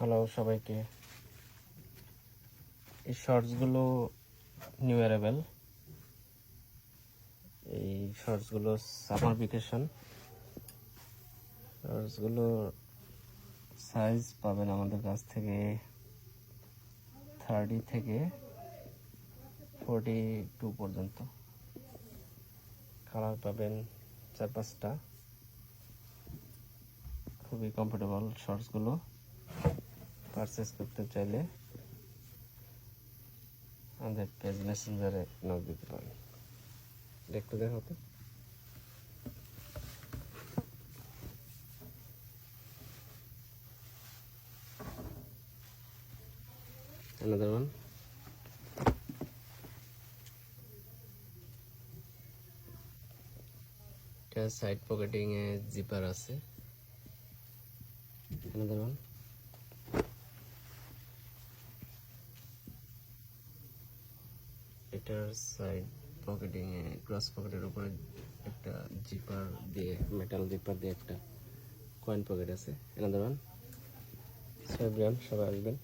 Hello সবাইকে। এই শর্টসগুলো new arrival. এই শর্টসগুলো সামার ভ্যাকেশন। শর্টসগুলোর সাইজ পাবেন আমাদের কাছ থেকে 30 থেকে 42 পর্যন্ত। কালার পাবেন 4-5টা। খুবই কমফোর্টেবল শর্টসগুলো। পারচেস করতে চাইলে আমাদের পেজ মেসেঞ্জারে নক দিতে পারেন। দেখতে দেখো তো। Another one. এটা সাইড পকেটিং এ জিপার আছে। Another one. এটার সাইড পকেটিং এ ক্রস পকেটের উপরে একটা জিপার দিয়ে মেটাল জিপার দিয়ে একটা কয়েন পকেট আছে। Another one. সবাই আসবেন।